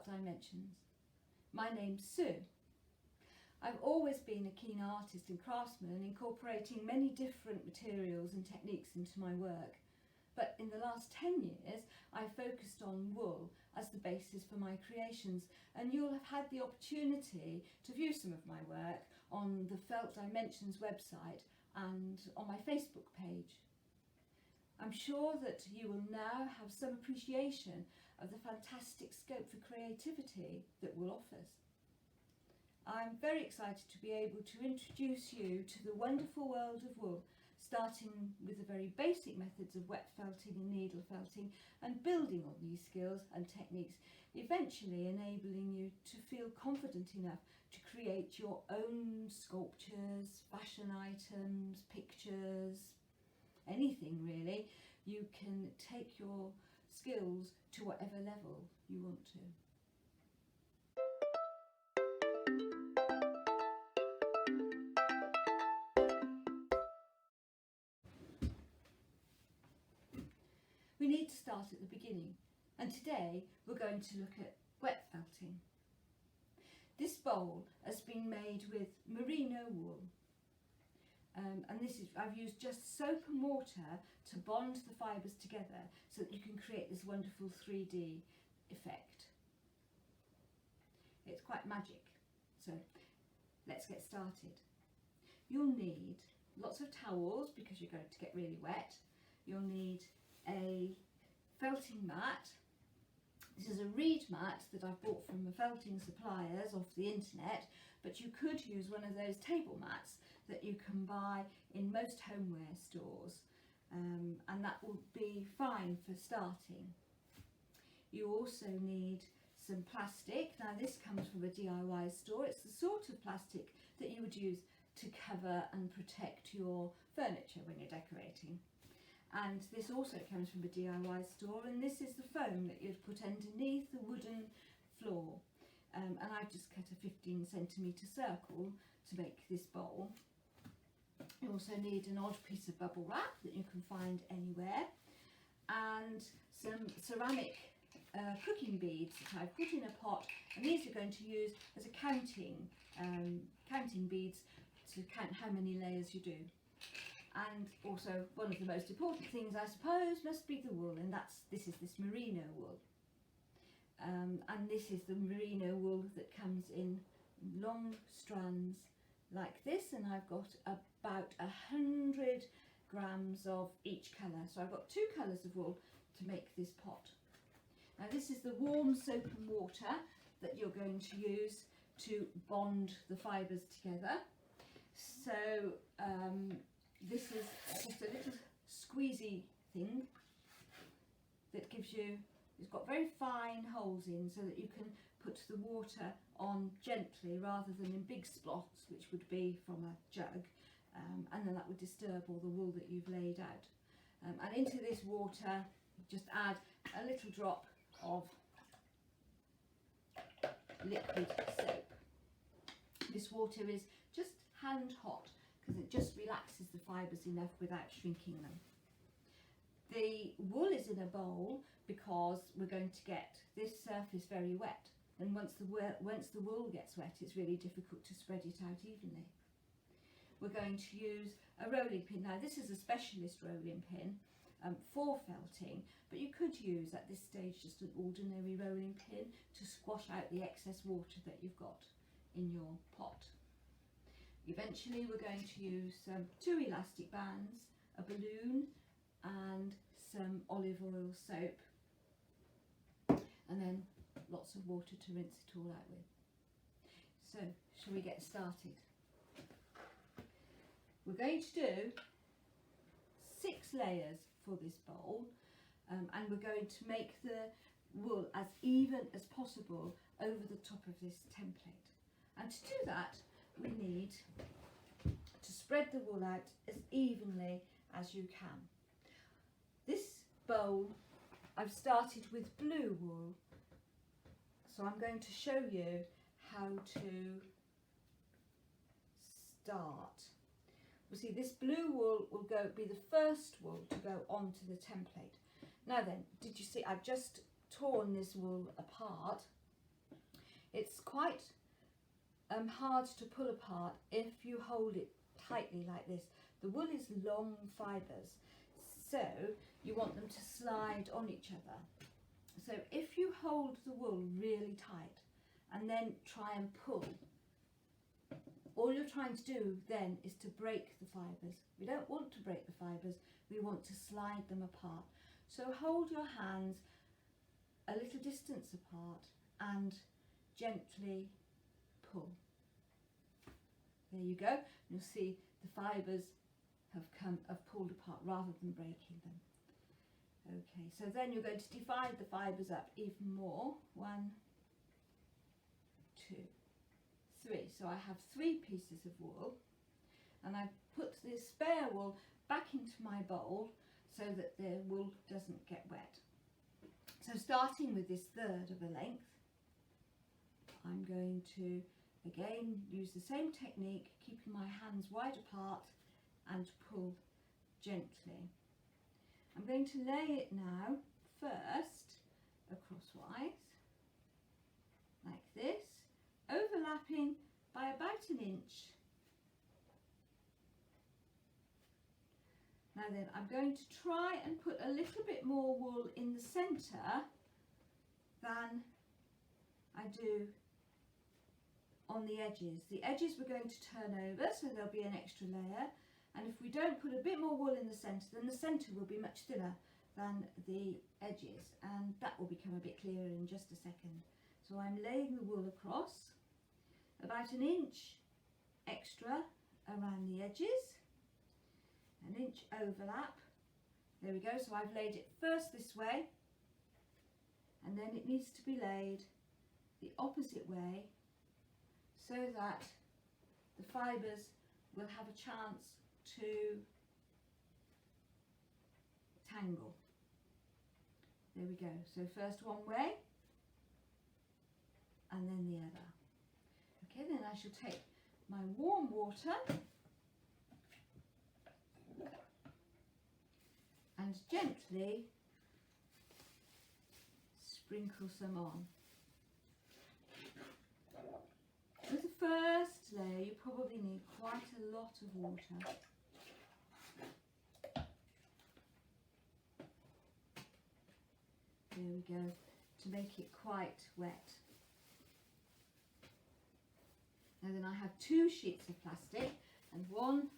Felt Dimensions. My name's Sue. I've always been a keen artist and craftsman, incorporating many different materials and techniques into my work. But in the last 10 years, I've focused on wool as the basis for my creations, and you'll have had the opportunity to view some of my work on the Felt Dimensions website and on my Facebook page. I'm sure that you will now have some appreciation of the fantastic scope for creativity that wool offers. I'm very excited to be able to introduce you to the wonderful world of wool, starting with the very basic methods of wet felting and needle felting, and building on these skills and techniques, eventually enabling you to feel confident enough to create your own sculptures, fashion items, pictures, anything really. You can take your skills to whatever level you want to. We need to start at the beginning, and today we're going to look at wet felting. This bowl has been made with merino wool, and I've used just soap and water to bond the fibres together so that you can create this wonderful 3D effect. It's quite magic, so let's get started. You'll need lots of towels because you're going to get really wet. You'll need a felting mat. This is a reed mat that I've bought from the felting suppliers off the internet, but you could use one of those table mats that you can buy in most homeware stores, and that will be fine for starting. You also need some plastic. Now this comes from a DIY store. It's the sort of plastic that you would use to cover and protect your furniture when you're decorating. And this also comes from a DIY store, and this is the foam that you'd put underneath the wooden floor. And I've just cut a 15cm circle to make this bowl. You also need an odd piece of bubble wrap that you can find anywhere, and some ceramic cooking beads that I've put in a pot, and these are going to use as a counting beads to count how many layers you do. And also, one of the most important things, I suppose, must be the wool, and this is this merino wool. And this is the merino wool that comes in long strands like this, and I've got about 100 grams of each colour. So I've got 2 colours of wool to make this pot. Now this is the warm soap and water that you're going to use to bond the fibres together. So this is just a little squeezy thing that it's got very fine holes in so that you can put the water on gently rather than in big splots, which would be from a jug, and then that would disturb all the wool that you've laid out. And into this water, just add a little drop of liquid soap. This water is just hand hot because it just relaxes the fibres enough without shrinking them. The wool is in a bowl because we're going to get this surface very wet, and once the wool gets wet, it's really difficult to spread it out evenly. We're going to use a rolling pin. Now this is a specialist rolling pin for felting, but you could use at this stage just an ordinary rolling pin to squash out the excess water that you've got in your pot. Eventually we're going to use 2 elastic bands, a balloon and some olive oil soap, and then lots of water to rinse it all out with. So shall we get started? We're going to do 6 layers for this bowl, and we're going to make the wool as even as possible over the top of this template. And to do that, we need to spread the wool out as evenly as you can. This bowl, I've started with blue wool, so I'm going to show you how to start. We'll see this blue wool will be the first wool to go onto the template. Now then, did you see I've just torn this wool apart It's quite hard to pull apart if you hold it tightly like this. The wool is long fibres, so you want them to slide on each other. So if you hold the wool really tight and then try and pull, all you're trying to do then is to break the fibres. We don't want to break the fibres, we want to slide them apart. So hold your hands a little distance apart and gently pull. There you go. You'll see the fibres have pulled apart rather than breaking them. Okay, so then you're going to divide the fibres up even more. 1, 2, 3. So I have 3 pieces of wool, and I've put the spare wool back into my bowl so that the wool doesn't get wet. So starting with this third of a length, I'm going to again use the same technique, keeping my hands wide apart and pull gently. I'm going to lay it now first acrosswise, like this, overlapping by about 1 inch. Now then, I'm going to try and put a little bit more wool in the centre than I do on the edges. The edges we're going to turn over, so there'll be an extra layer, and if we don't put a bit more wool in the centre, then the centre will be much thinner than the edges, and that will become a bit clearer in just a second. So I'm laying the wool across, about 1 inch extra around the edges, 1 inch overlap. There we go. So I've laid it first this way, and then it needs to be laid the opposite way so that the fibres will have a chance to tangle. There we go. So first one way and then the other. Okay, then I shall take my warm water and gently sprinkle some on. With the first layer, you probably need quite a lot of water. There we go, to make it quite wet. Now then I have 2 sheets of plastic and one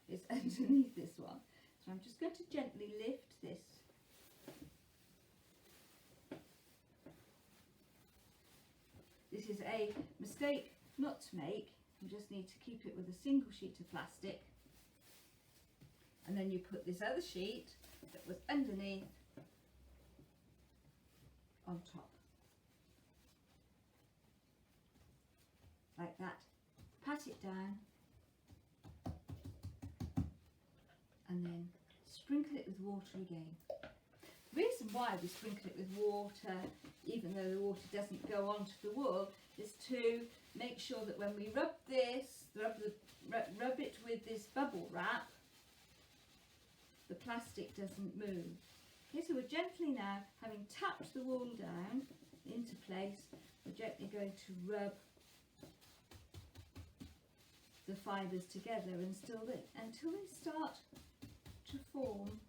is underneath this one. So I'm just going to gently lift this. This is a mistake not to make. You just need to keep it with a single sheet of plastic. And then you put this other sheet that was underneath on top. Like that. Pat it down. And then sprinkle it with water again. The reason why we sprinkle it with water, even though the water doesn't go onto the wool, is to make sure that when we rub it with this bubble wrap, the plastic doesn't move. Okay, so we're gently now, having tapped the wool down into place, we're gently going to rub the fibres together until they start to form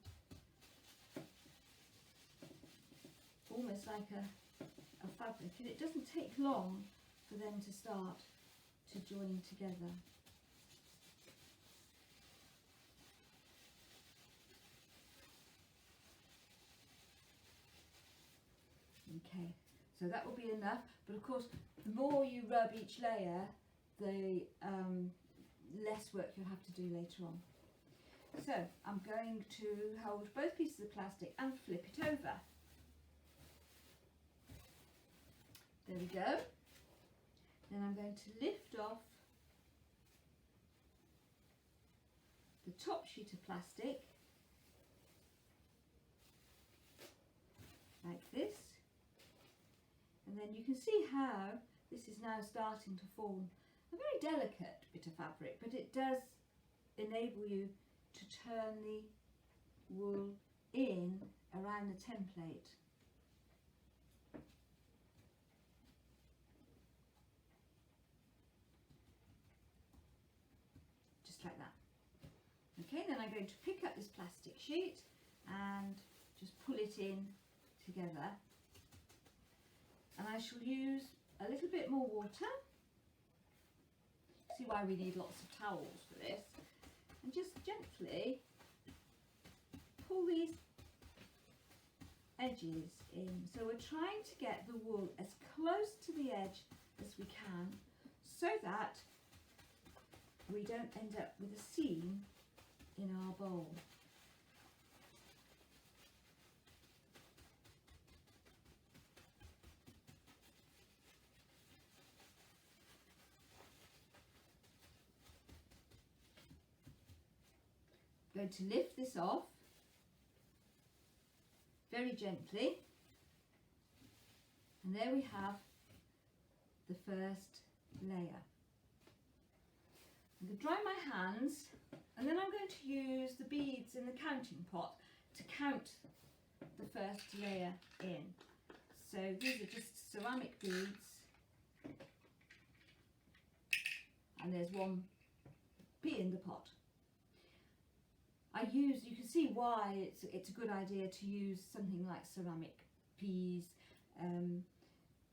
almost like a fabric, and it doesn't take long for them to start to join together. Okay, so that will be enough, but of course the more you rub each layer, the less work you'll have to do later on. So I'm going to hold both pieces of plastic and flip it over. There we go. Then I'm going to lift off the top sheet of plastic like this, and then you can see how this is now starting to form a very delicate bit of fabric, but it does enable you to turn the wool in around the template. Okay, then I'm going to pick up this plastic sheet and just pull it in together, and I shall use a little bit more water. See why we need lots of towels for this, and just gently pull these edges in. So we're trying to get the wool as close to the edge as we can, so that we don't end up with a seam in our bowl. I'm going to lift this off very gently, and there we have the first layer. I'm going to dry my hands, and then I'm going to use the beads in the counting pot to count the first layer in. So these are just ceramic beads, and there's one pea in the pot. You can see why it's a good idea to use something like ceramic peas.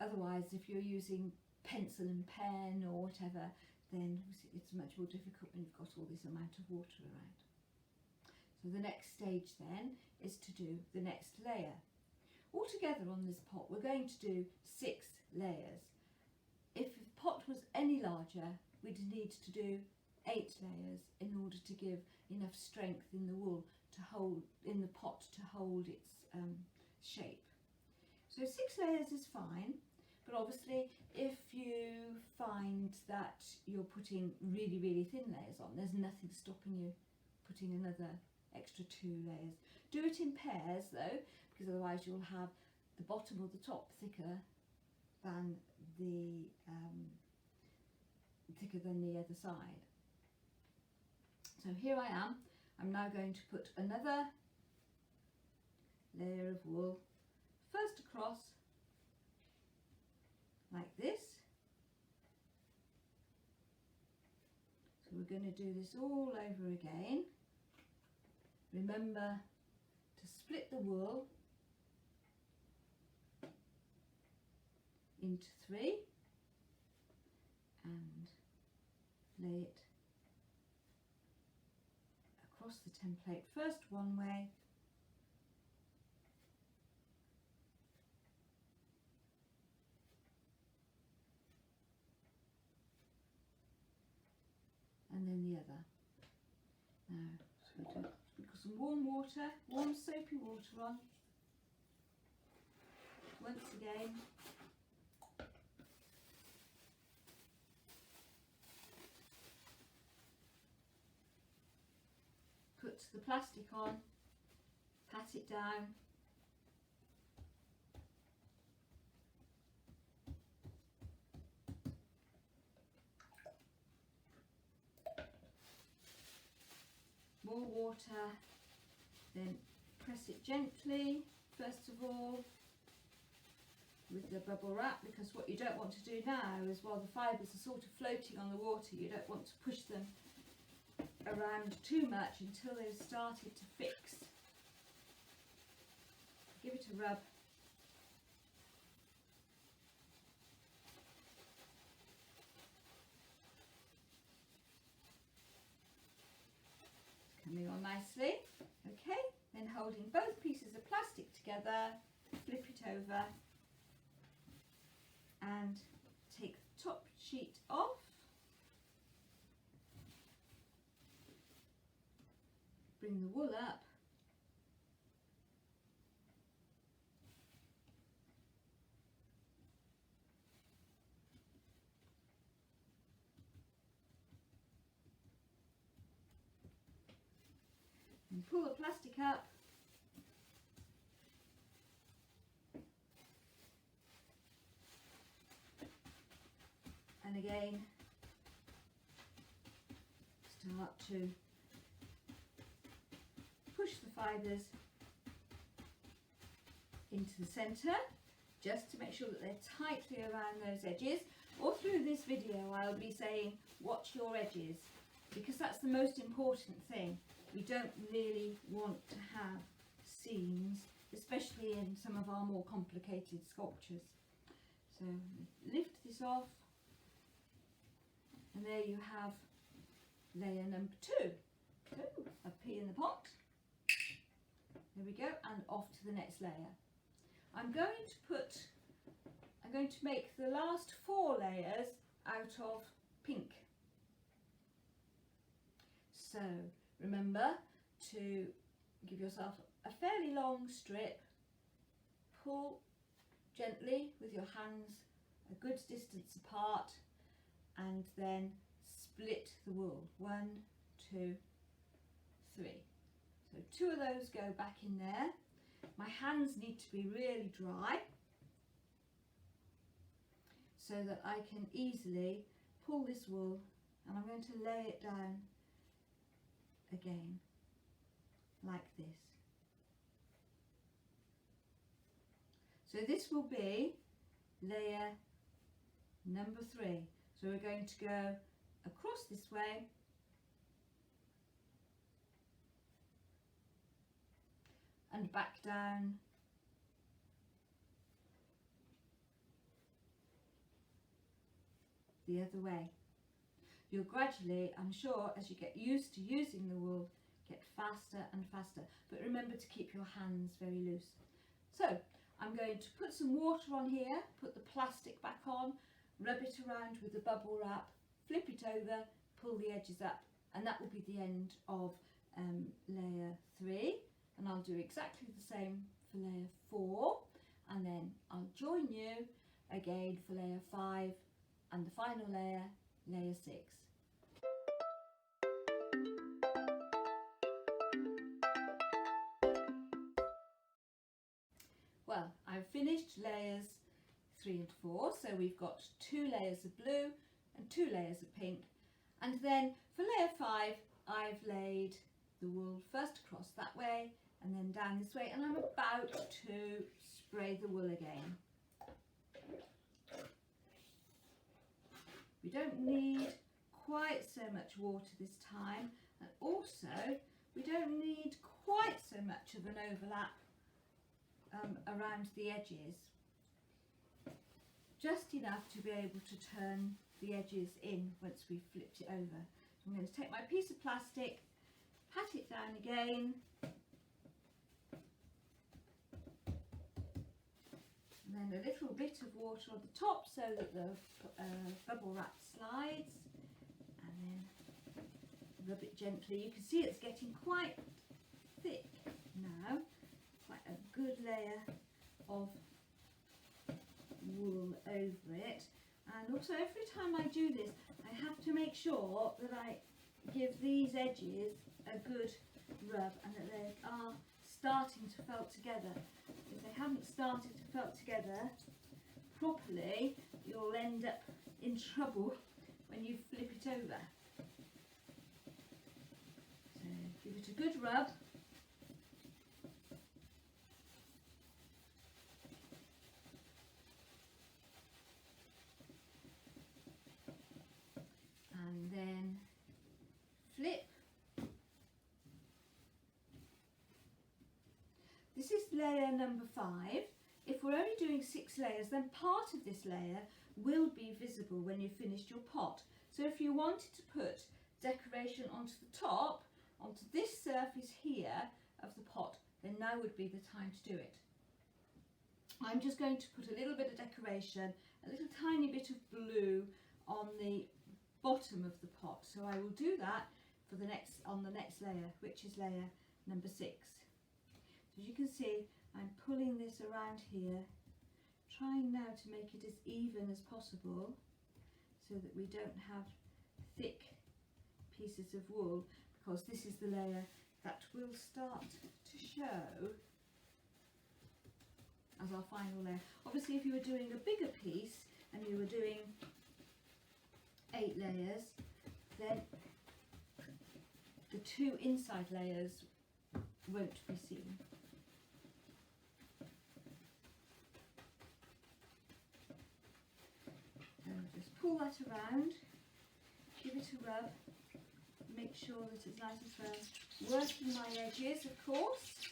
Otherwise, if you're using pencil and pen or whatever, then it's much more difficult when you've got all this amount of water around. So the next stage then is to do the next layer. Altogether on this pot we're going to do 6 layers. If the pot was any larger, we'd need to do 8 layers in order to give enough strength in the wool to hold in the pot to hold its shape. So 6 layers is fine, but obviously if you find that you're putting really thin layers on, there's nothing stopping you putting another extra 2 layers. Do it in pairs though, because otherwise you'll have the bottom or the top thicker than the other side. So here I am. I'm now going to put another layer of wool first across like this. So we're going to do this all over again. Remember to split the wool into 3 and lay it across the template, first one way and then the other. Now we've got some warm water, warm soapy water on once again. Put the plastic on, pat it down, more water, then press it gently first of all with the bubble wrap, because what you don't want to do now is, while the fibres are sort of floating on the water, you don't want to push them around too much until they've started to fix. Give it a rub. It's coming on nicely. Okay, then holding both pieces of plastic together, flip it over and take the top sheet off. Bring the wool up, and pull the plastic up, and again start to push the fibres into the centre, just to make sure that they're tightly around those edges. All through this video I'll be saying watch your edges, because that's the most important thing. we don't really want to have seams, especially in some of our more complicated sculptures. So lift this off, and there you have layer number 2. So a pea in the pot. There we go, and off to the next layer. I'm going to make the last 4 layers out of pink. So remember to give yourself a fairly long strip, pull gently with your hands a good distance apart, and then split the wool. 1, 2, 3. So 2 of those go back in there. My hands need to be really dry so that I can easily pull this wool, and I'm going to lay it down again like this. So this will be layer number 3. So we're going to go across this way and back down the other way. You'll gradually, I'm sure, as you get used to using the wool, get faster and faster, but remember to keep your hands very loose. So I'm going to put some water on here, put the plastic back on, rub it around with the bubble wrap, flip it over, pull the edges up, and that will be the end of layer 3. And I'll do exactly the same for layer 4, and then I'll join you again for layer 5 and the final layer, layer 6. Well, I've finished layers 3 and 4, so we've got 2 layers of blue and 2 layers of pink, and then for layer 5 I've laid the wool first across that way and then down this way, and I'm about to spray the wool again. We don't need quite so much water this time, and also we don't need quite so much of an overlap around the edges, just enough to be able to turn the edges in once we've flipped it over. So I'm going to take my piece of plastic, pat it down again, and then a little bit of water on the top so that the bubble wrap slides, and then rub it gently. You can see it's getting quite thick now, quite a good layer of wool over it. And also every time I do this, I have to make sure that I give these edges a good rub and that they are starting to felt together. If they haven't started to felt together properly, you'll end up in trouble when you flip it over. So give it a good rub. And then flip. This is layer number 5. If we're only doing 6 layers, then part of this layer will be visible when you've finished your pot. So if you wanted to put decoration onto the top, onto this surface here of the pot, then now would be the time to do it. I'm just going to put a little bit of decoration, a little tiny bit of blue on the bottom of the pot. So I will do that for on the next layer, which is layer number 6. So as you can see, I'm pulling this around here, trying now to make it as even as possible so that we don't have thick pieces of wool, because this is the layer that will start to show as our final layer. Obviously, if you were doing a bigger piece and you were doing 8 layers, then the 2 inside layers won't be seen. And just pull that around, give it a rub, make sure that it's nice and firm. Working my edges, of course.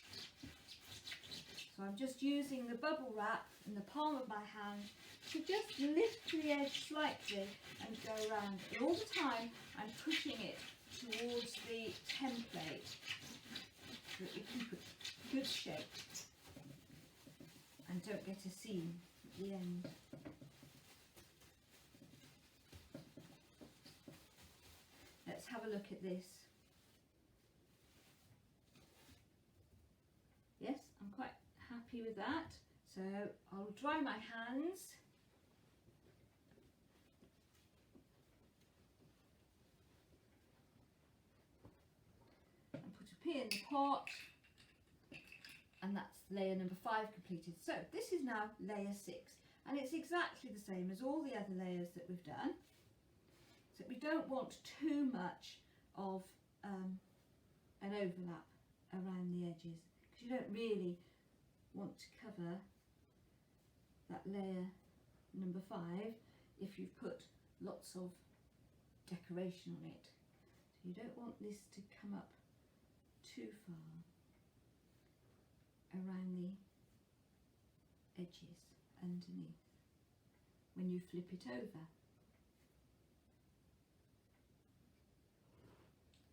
So I'm just using the bubble wrap in the palm of my hand to just lift the edge slightly and go around. And all the time I'm pushing it towards the template so that we keep it good shape and don't get a seam at the end. Let's have a look at this. Yes, I'm quite happy with that. So I'll dry my hands. And put a pea in the pot. And that's layer number 5 completed. So this is now layer 6. And it's exactly the same as all the other layers that we've done. So we don't want too much of an overlap around the edges, because you don't really want to cover that layer number 5 if you've put lots of decoration on it. So you don't want this to come up too far around the edges underneath when you flip it over.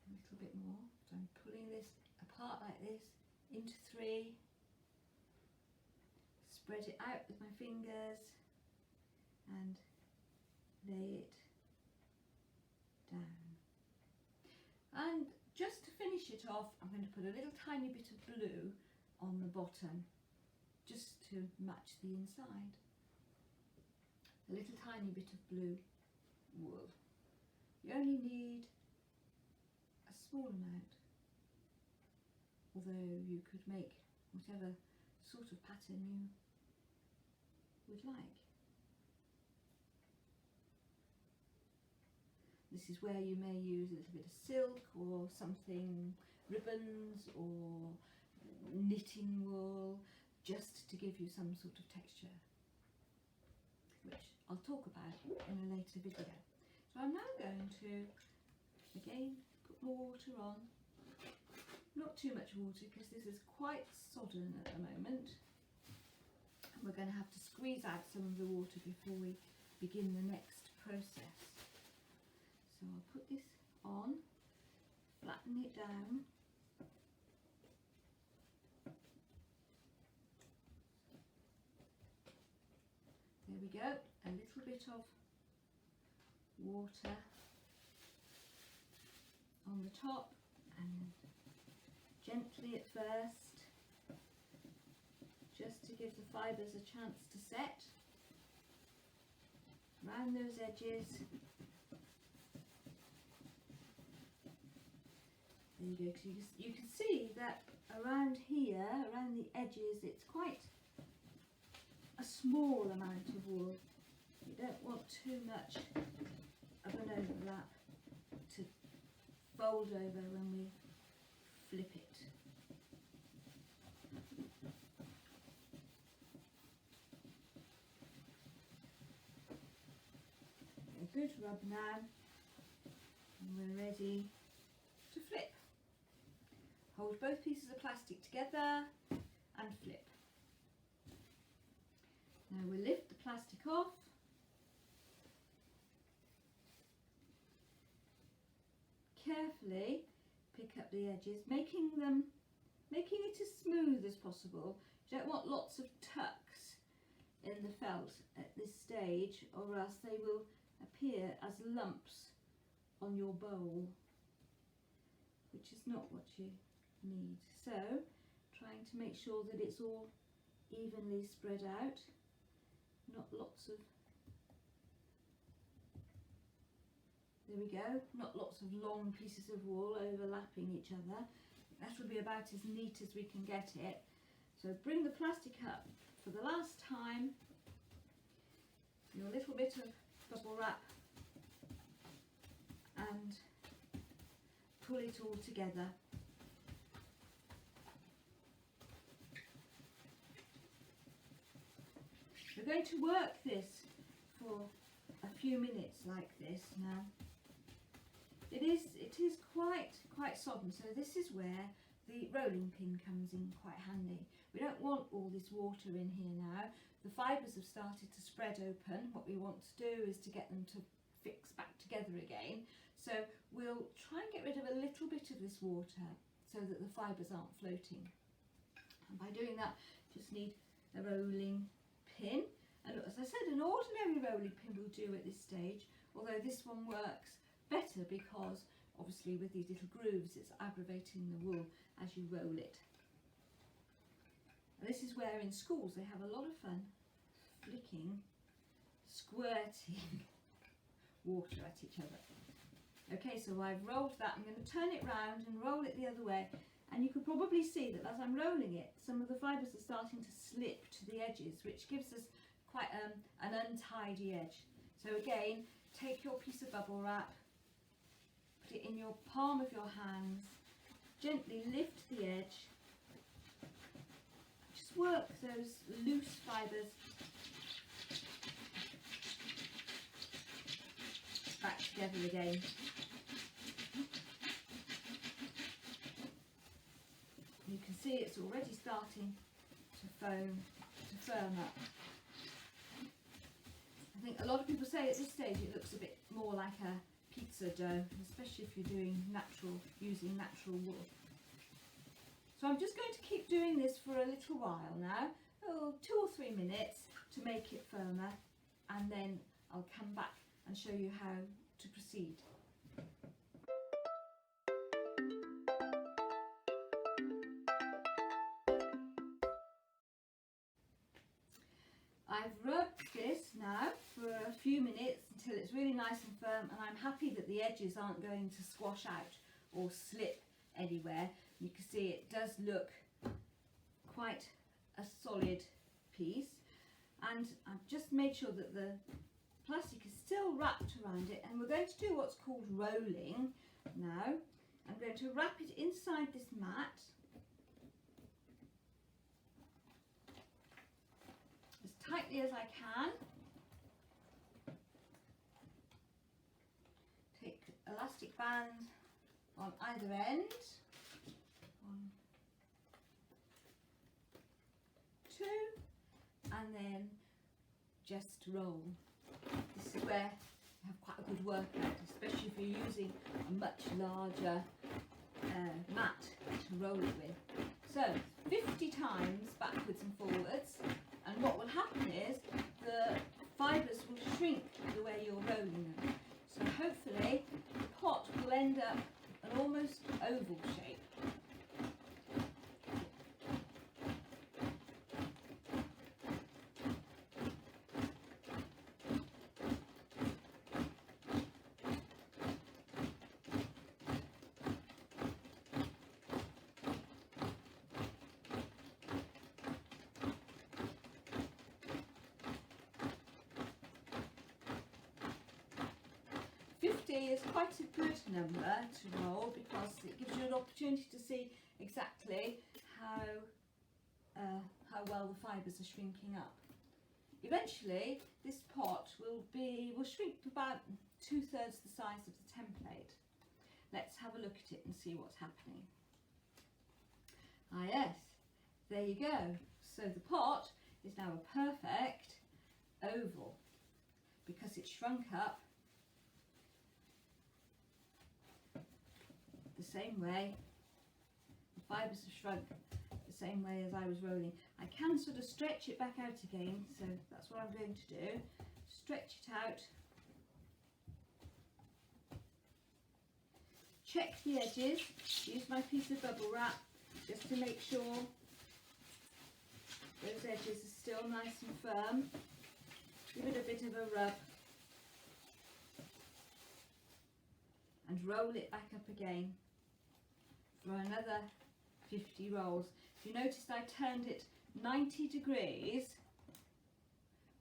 A little bit more. So I'm pulling this apart like this into 3. Spread it out with my fingers and lay it down. And just to finish it off, I'm going to put a little tiny bit of blue on the bottom just to match the inside. A little tiny bit of blue wool. You only need a small amount, although you could make whatever sort of pattern you would like. This is where you may use a little bit of silk or something, ribbons or knitting wool, just to give you some sort of texture, which I'll talk about in a later video. So I'm now going to again put more water on, not too much water because this is quite sodden at the moment. We're going to have to squeeze out some of the water before we begin the next process. So I'll put this on, flatten it down. There we go, a little bit of water on the top and gently at first, just to give the fibres a chance to set around those edges. There you go. So you can see that around here, around the edges, it's quite a small amount of wool. You don't want too much of an overlap to fold over when we flip it. A good rub now, and we're ready to flip. Hold both pieces of plastic together and flip. Now we'll lift the plastic off. Carefully pick up the edges, making it as smooth as possible. You don't want lots of tucks in the felt at this stage, or else they will appear as lumps on your bowl, which is not what you need. So trying to make sure that it's all evenly spread out, not lots of, there we go, not lots of long pieces of wool overlapping each other. That will be about as neat as we can get it. So bring the plastic up for the last time, your little bit of bubble wrap, and pull it all together. We're going to work this for a few minutes like this now. it is quite sodden, so this is where the rolling pin comes in quite handy. We don't want all this water in here now. The fibres have started to spread open. What we want to do is to get them to fix back together again. So we'll try and get rid of a little bit of this water so that the fibres aren't floating. And by doing that, just need a rolling pin. And as I said, an ordinary rolling pin will do at this stage, although this one works better because obviously with these little grooves it's aggravating the wool as you roll it. And this is where in schools they have a lot of fun flicking, squirting water at each other. Okay, so I've rolled that. I'm going to turn it round and roll it the other way, and you can probably see that as I'm rolling it, some of the fibres are starting to slip to the edges, which gives us quite an untidy edge. So again, take your piece of bubble wrap, put it in your palm of your hands, gently lift the edge, just work those loose fibres back together again. You can see it's already starting to foam, to firm up. I think a lot of people say at this stage it looks a bit more like a pizza dough, especially if you're doing using natural wool. So I'm just going to keep doing this for a little while now, 2 or 3 minutes to make it firmer, and then I'll come back and show you how to proceed. I've rubbed this now for a few minutes until it's really nice and firm, and I'm happy that the edges aren't going to squash out or slip anywhere. You can see it does look quite a solid piece, and I've just made sure that the plastic is still wrapped around it, and we're going to do what's called rolling now. I'm going to wrap it inside this mat as tightly as I can. Take elastic band on either end. 1, 2, and then just roll. This is where you have quite a good workout, especially if you're using a much larger mat to roll it with. So 50 times backwards and forwards, and what will happen is the fibres will shrink the way you're rolling them. So hopefully the pot will end up an almost oval shape. Is quite a good number to roll because it gives you an opportunity to see exactly how well the fibres are shrinking up. Eventually this pot will shrink to about 2/3 the size of the template. Let's have a look at it and see what's happening. Ah yes, there you go. So the pot is now a perfect oval because it's shrunk up the same way. The fibres have shrunk the same way as I was rolling. I can sort of stretch it back out again, so that's what I'm going to do. Stretch it out. Check the edges. Use my piece of bubble wrap just to make sure those edges are still nice and firm. Give it a bit of a rub and roll it back up again for another 50 rolls. If you noticed I turned it 90 degrees,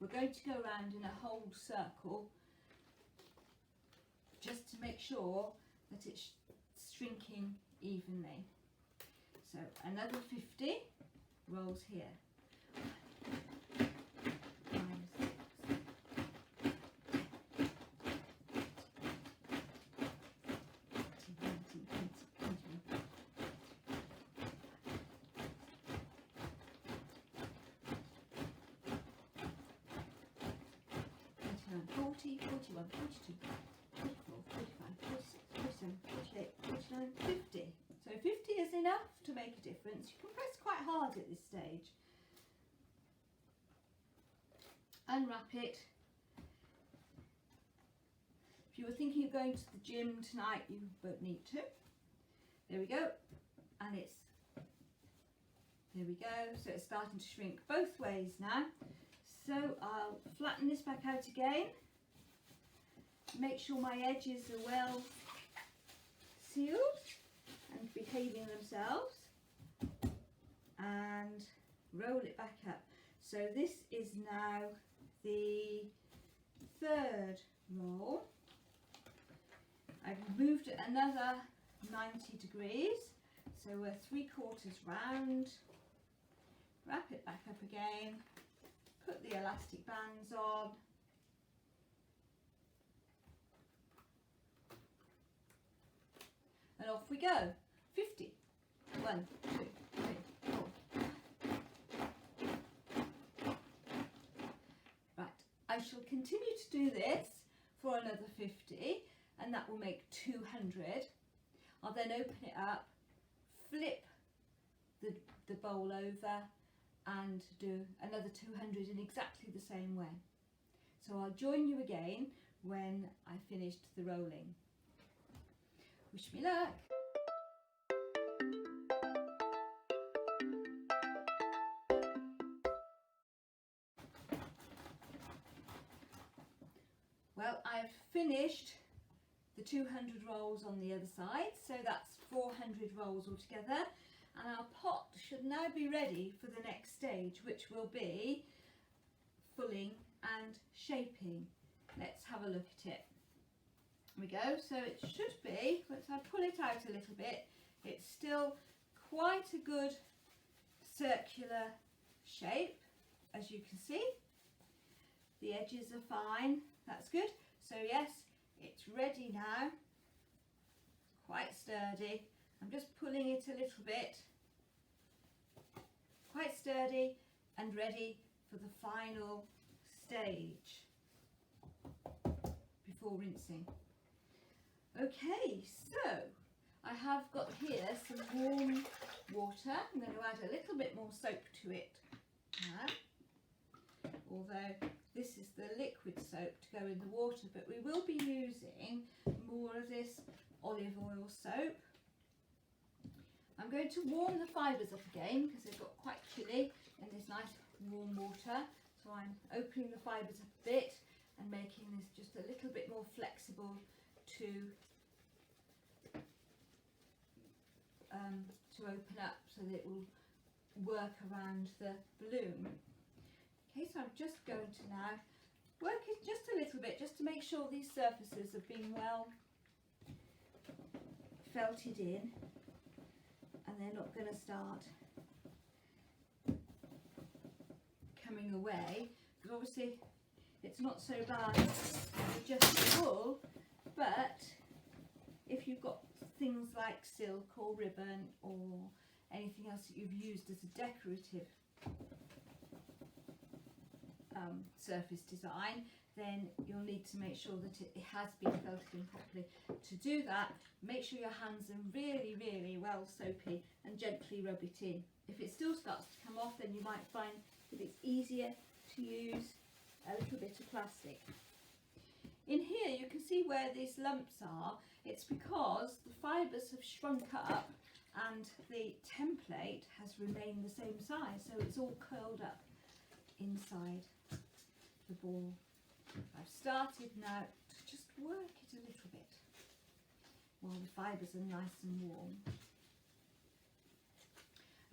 we're going to go around in a whole circle just to make sure that it's shrinking evenly. So another 50 rolls here. 5, 6. 40, 41, 42, 44, 45, 46, 47, 48, 49, 50. So 50 is enough to make a difference. You can press quite hard at this stage. Unwrap it. If you were thinking of going to the gym tonight, you won't need to. There we go. And it's, there we go. So it's starting to shrink both ways now. So I'll flatten this back out again. Make sure my edges are well sealed and behaving themselves. And roll it back up. So this is now the third roll. I've moved it another 90 degrees, so we're 3/4 round. Wrap it back up again, put the elastic bands on, and off we go. 50. 1, 2, 3, 4. Right, I shall continue to do this for another 50. And that will make 200. I'll then open it up, flip the bowl over and do another 200 in exactly the same way. So I'll join you again when I finished the rolling. Wish me luck. Well, I've finished the 200 rolls on the other side, so that's 400 rolls altogether, and our pot should now be ready for the next stage, which will be fulling and shaping. Let's have a look at it. Here we go. So it should be, once I pull it out a little bit, it's still quite a good circular shape, as you can see. The edges are fine, that's good. So yes, it's ready now, quite sturdy. I'm just pulling it a little bit, quite sturdy and ready for the final stage before rinsing. Okay, so I have got here some warm water. I'm going to add a little bit more soap to it now, although this is the liquid soap to go in the water, but we will be using more of this olive oil soap. I'm going to warm the fibres up again because they've got quite chilly in this nice warm water. So I'm opening the fibres up a bit and making this just a little bit more flexible to open up so that it will work around the balloon. Okay, so I'm just going to now work it just a little bit, just to make sure these surfaces have been well felted in and they're not going to start coming away, because obviously it's not so bad with just wool, but if you've got things like silk or ribbon or anything else that you've used as a decorative surface design, then you'll need to make sure that it has been felted in properly. To do that, make sure your hands are really, really well soapy and gently rub it in. If it still starts to come off, then you might find that it's easier to use a little bit of plastic. In here you can see where these lumps are. It's because the fibres have shrunk up and the template has remained the same size, so it's all curled up inside the ball. I've started now to just work it a little bit while the fibres are nice and warm.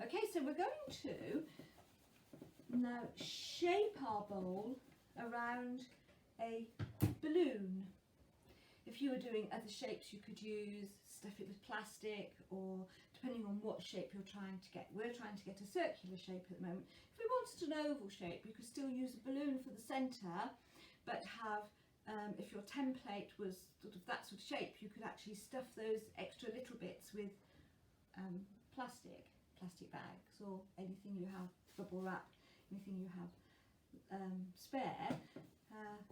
Okay, so we're going to now shape our bowl around a balloon. If you were doing other shapes, you could stuff it with plastic, or depending on what shape you're trying to get. We're trying to get a circular shape at the moment. If we wanted an oval shape, you could still use a balloon for the centre, but have, if your template was sort of that sort of shape, you could actually stuff those extra little bits with plastic bags or anything you have, bubble wrap, anything you have spare.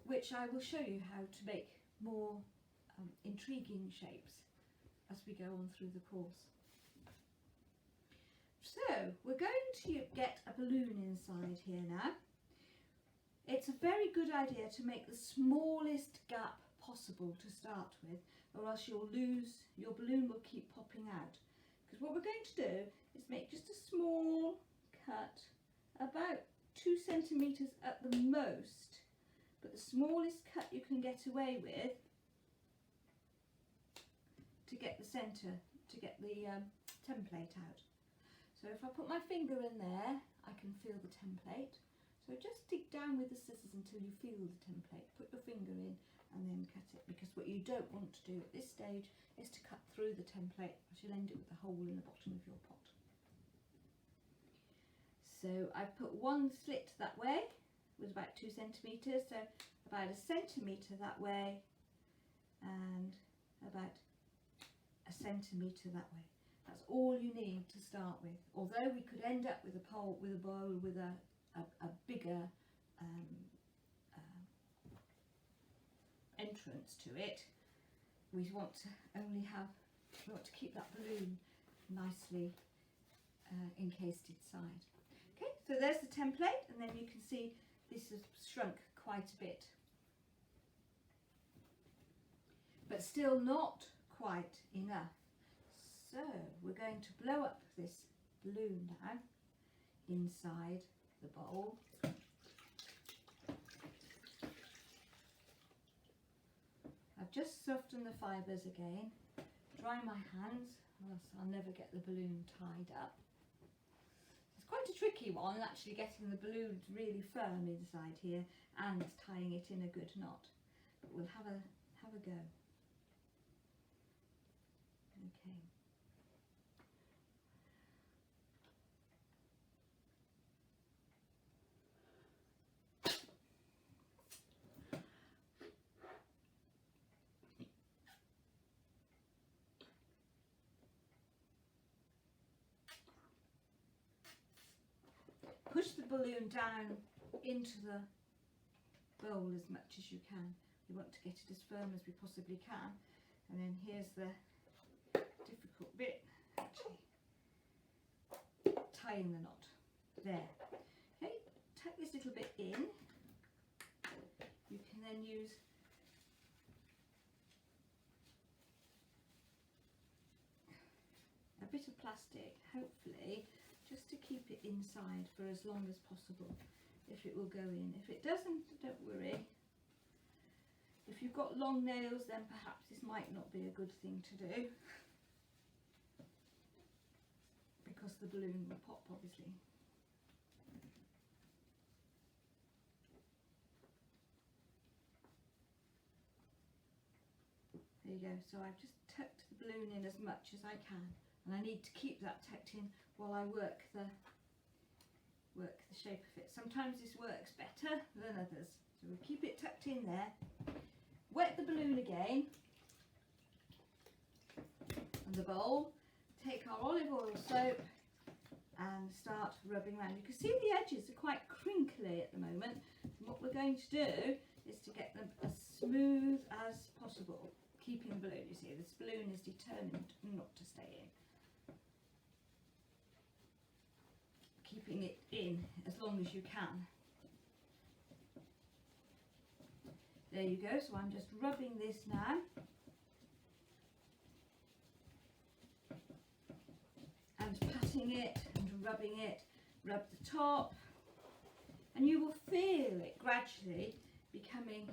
which I will show you how to make more intriguing shapes as we go on through the course. So we're going to get a balloon inside here now. It's a very good idea to make the smallest gap possible to start with, or else your balloon will keep popping out. Because what we're going to do is make just a small cut, about 2 centimetres at the most, but the smallest cut you can get away with to get the centre, to get the template out. So if I put my finger in there, I can feel the template. So just dig down with the scissors until you feel the template. Put your finger in and then cut it, because what you don't want to do at this stage is to cut through the template, as you'll end up with a hole in the bottom of your pot. So I've put one slit that way, was about 2 centimetres, so about 1 centimetre that way and about 1 centimetre that way. That's all you need to start with. Although we could end up with a bowl with a bigger entrance to it, we want to keep that balloon nicely encased inside. Okay, so there's the template, and then you can see this has shrunk quite a bit, but still not quite enough. So we're going to blow up this balloon now inside the bowl. I've just softened the fibres again, dry my hands, or else I'll never get the balloon tied up. It's quite a tricky one, actually, getting the balloon really firm inside here and tying it in a good knot. But we'll have a go. Okay. Push the balloon down into the bowl as much as you can. We want to get it as firm as we possibly can. And then here's the difficult bit, actually tying the knot. There. Okay, tuck this little bit in. You can then use a bit of plastic, hopefully, just to keep it inside for as long as possible, if it will go in. If it doesn't, don't worry. If you've got long nails, then perhaps this might not be a good thing to do, because the balloon will pop, obviously. There you go. So I've just tucked the balloon in as much as I can, and I need to keep that tucked in while I work the shape of it. Sometimes this works better than others, so we'll keep it tucked in there. Wet the balloon again and the bowl. Take our olive oil soap and start rubbing around. You can see the edges are quite crinkly at the moment, and what we're going to do is to get them as smooth as possible, keeping the balloon. You see, this balloon is determined not to stay in. Keeping it in as long as you can. There you go. So I'm just rubbing this now. And patting it and rubbing it. Rub the top. And you will feel it gradually becoming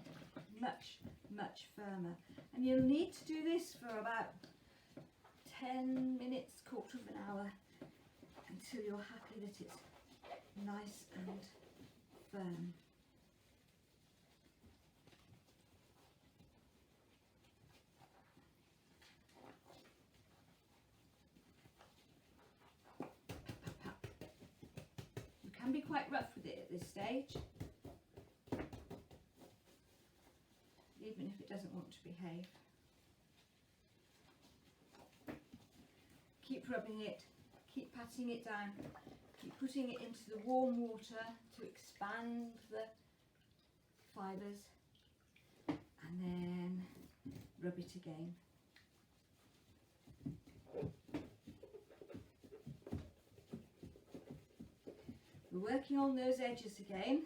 much, much firmer. And you'll need to do this for about 10 minutes, quarter of an hour, until you're happy that it's nice and firm. You can be quite rough with it at this stage, even if it doesn't want to behave. Keep rubbing it. Keep patting it down, keep putting it into the warm water to expand the fibres and then rub it again. We're working on those edges again,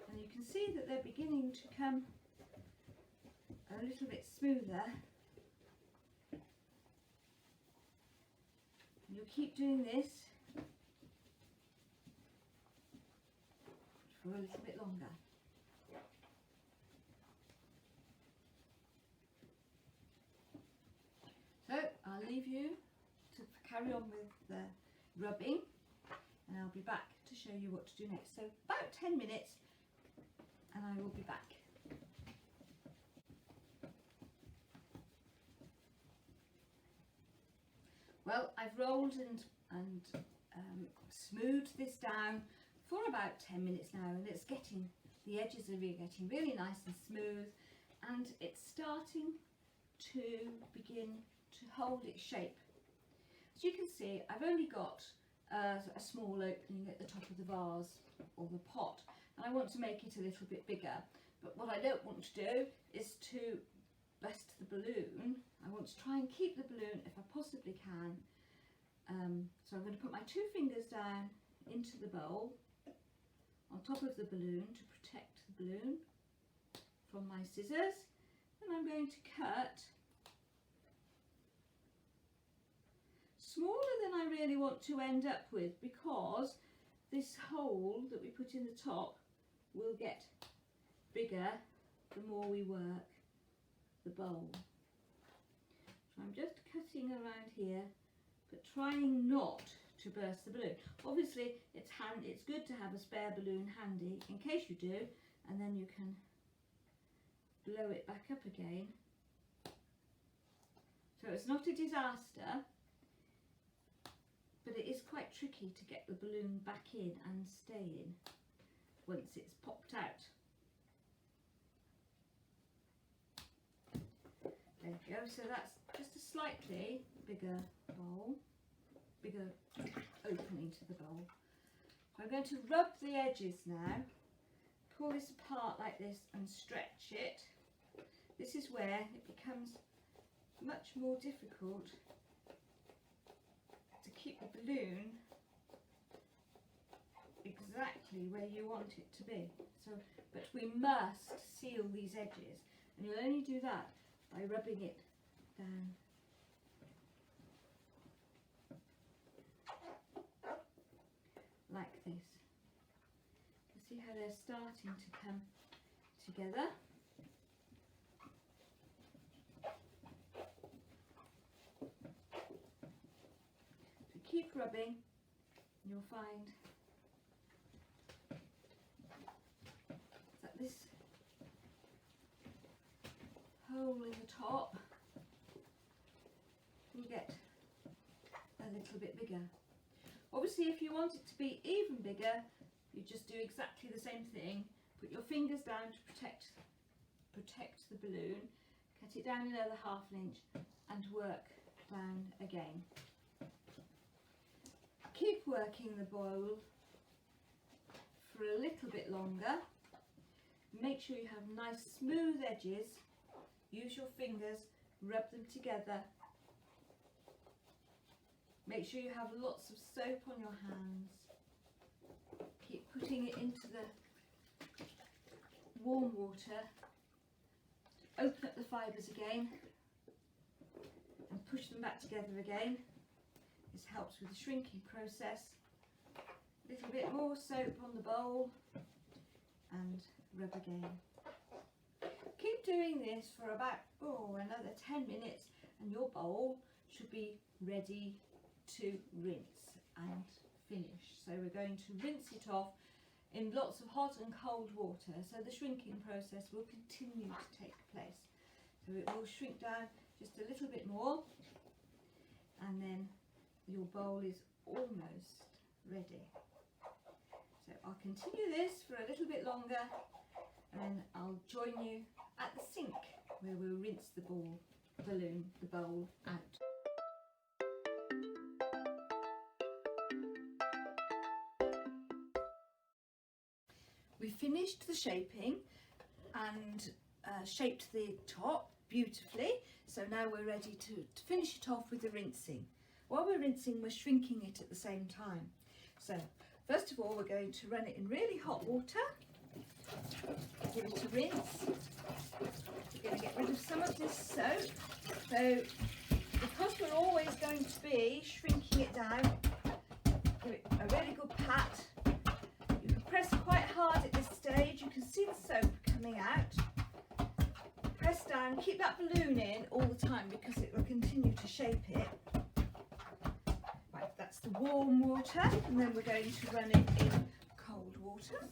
and you can see that they're beginning to come a little bit smoother. And you'll keep doing this for a little bit longer. So I'll leave you to carry on with the rubbing, and I'll be back to show you what to do next. So about 10 minutes and I will be back. Well, I've rolled and smoothed this down for about 10 minutes now, and it's getting, the edges are really getting really nice and smooth, and it's starting to begin to hold its shape. As you can see, I've only got a small opening at the top of the vase or the pot, and I want to make it a little bit bigger. But what I don't want to do is to burst the balloon. I want to try and keep the balloon if I possibly can. So I'm going to put my 2 fingers down into the bowl on top of the balloon to protect the balloon from my scissors, and I'm going to cut smaller than I really want to end up with, because this hole that we put in the top will get bigger the more we work the bowl. So I'm just cutting around here, but trying not to burst the balloon. Obviously it's good to have a spare balloon handy in case you do, and then you can blow it back up again. So it's not a disaster, but it is quite tricky to get the balloon back in and stay in once it's popped out. There you go, so that's just a slightly bigger bowl, bigger opening to the bowl. I'm going to rub the edges now, pull this apart like this and stretch it. This is where it becomes much more difficult to keep the balloon exactly where you want it to be. So, but we must seal these edges, and you'll only do that by rubbing it down. Like this. You see how they're starting to come together. So keep rubbing, and you'll find that this hole in the top will get a little bit bigger. Obviously, if you want it to be even bigger, you just do exactly the same thing. Put your fingers down to protect the balloon, cut it down another ½ inch and work down again. Keep working the bowl for a little bit longer. Make sure you have nice smooth edges. Use your fingers, rub them together. Make sure you have lots of soap on your hands. Keep putting it into the warm water. Open up the fibres again and push them back together again. This helps with the shrinking process. A little bit more soap on the bowl and rub again. Keep doing this for about another 10 minutes and your bowl should be ready to rinse and finish. So we're going to rinse it off in lots of hot and cold water, so the shrinking process will continue to take place. So it will shrink down just a little bit more, and then your bowl is almost ready. So I'll continue this for a little bit longer, and then I'll join you at the sink where we'll rinse the bowl out. We finished the shaping, and shaped the top beautifully. So now we're ready to finish it off with the rinsing. While we're rinsing, we're shrinking it at the same time. So first of all, we're going to run it in really hot water, give it a rinse. We're going to get rid of some of this soap. So because we're always going to be shrinking it down, give it a really good pat. You can press quite hard at this stage. You can see the soap coming out. Press down, keep that balloon in all the time because it will continue to shape it. Right, that's the warm water, and then we're going to run it in cold water.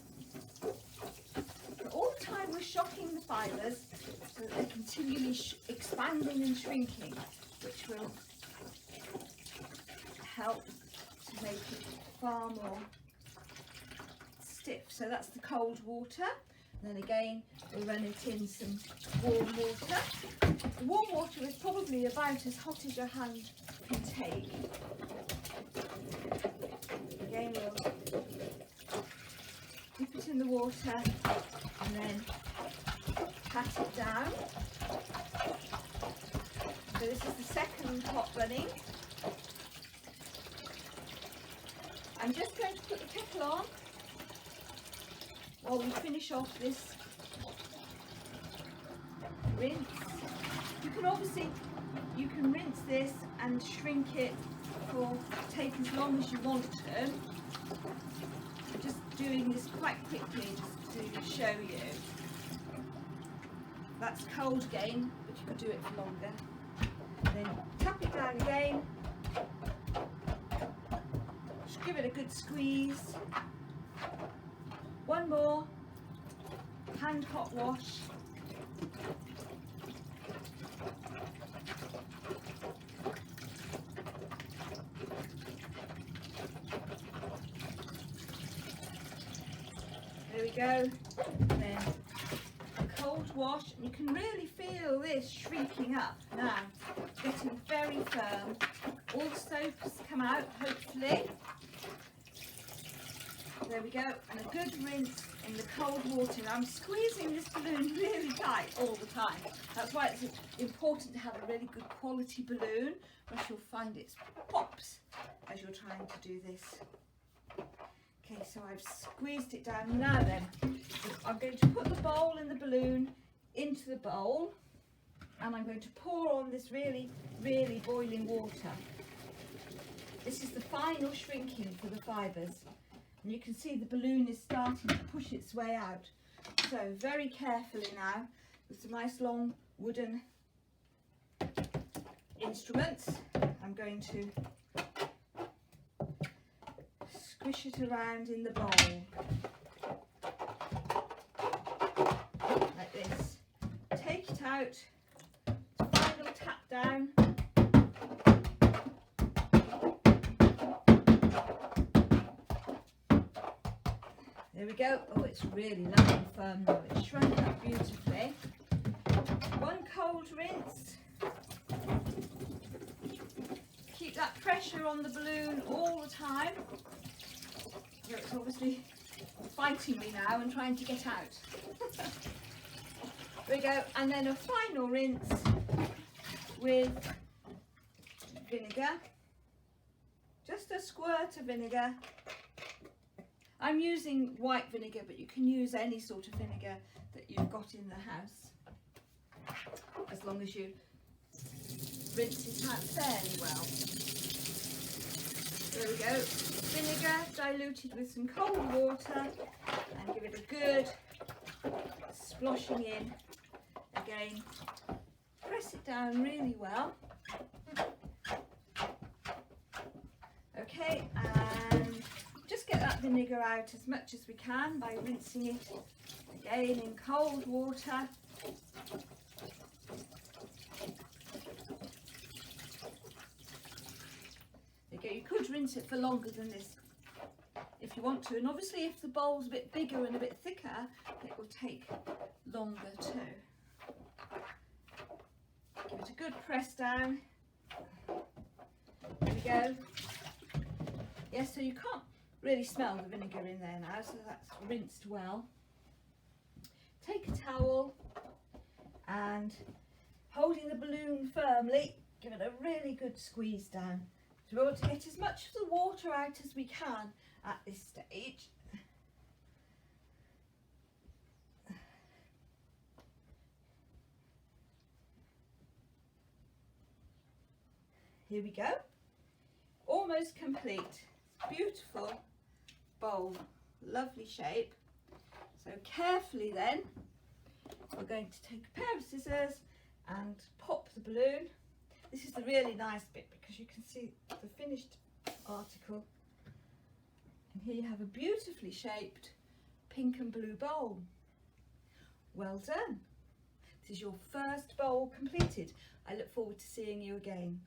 But all the time we're shocking the fibres so that they're continually expanding and shrinking, which will help to make it far more stiff. So that's the cold water. And then again, we'll run it in some warm water. The warm water is probably about as hot as your hand can take. Again, we'll dip it in the water and then pat it down. So this is the second pot running. I'm just going to put the kettle on while we finish off this rinse. You can rinse this and shrink it for take as long as you want to. I'm just doing this quite quickly just to show you. That's cold again, but you could do it for longer. Then tap it down again. Just give it a good squeeze. One more hand hot wash. There we go. Then a cold wash, and you can really feel this shrinking up now, getting very firm. All the soap has come out, hopefully. There we go, and a good rinse in the cold water. Now I'm squeezing this balloon really tight all the time. That's why it's important to have a really good quality balloon, or else you'll find it pops as you're trying to do this. Okay, so I've squeezed it down. Now then, I'm going to put the bowl and the balloon into the bowl, and I'm going to pour on this really, really boiling water. This is the final shrinking for the fibres. And you can see the balloon is starting to push its way out. So very carefully now, with some nice long wooden instruments, I'm going to squish it around in the bowl. Like this. Take it out, final tap down. There we go. Oh, it's really lovely and firm now. It's shrunk up beautifully. One cold rinse. Keep that pressure on the balloon all the time. So it's obviously fighting me now and trying to get out. There we go. And then a final rinse with vinegar. Just a squirt of vinegar. I'm using white vinegar, but you can use any sort of vinegar that you've got in the house, as long as you rinse it out fairly well. There we go. Vinegar diluted with some cold water, and give it a good sploshing in. Again, press it down really well. Okay, and just get that vinegar out as much as we can by rinsing it again in cold water. There you go. You could rinse it for longer than this if you want to, and obviously if the bowl's a bit bigger and a bit thicker, it will take longer too. Give it a good press down. There we go. Yes, so you can't really smell the vinegar in there now, so that's rinsed well. take a towel and holding the balloon firmly, give it a really good squeeze down to be able to get as much of the water out as we can at this stage. Here we go, almost complete. Beautiful bowl, lovely shape. So carefully then, we're going to take a pair of scissors and pop the balloon. This is the really nice bit because you can see the finished article. And here you have a beautifully shaped pink and blue bowl. Well done. This is your first bowl completed. I look forward to seeing you again.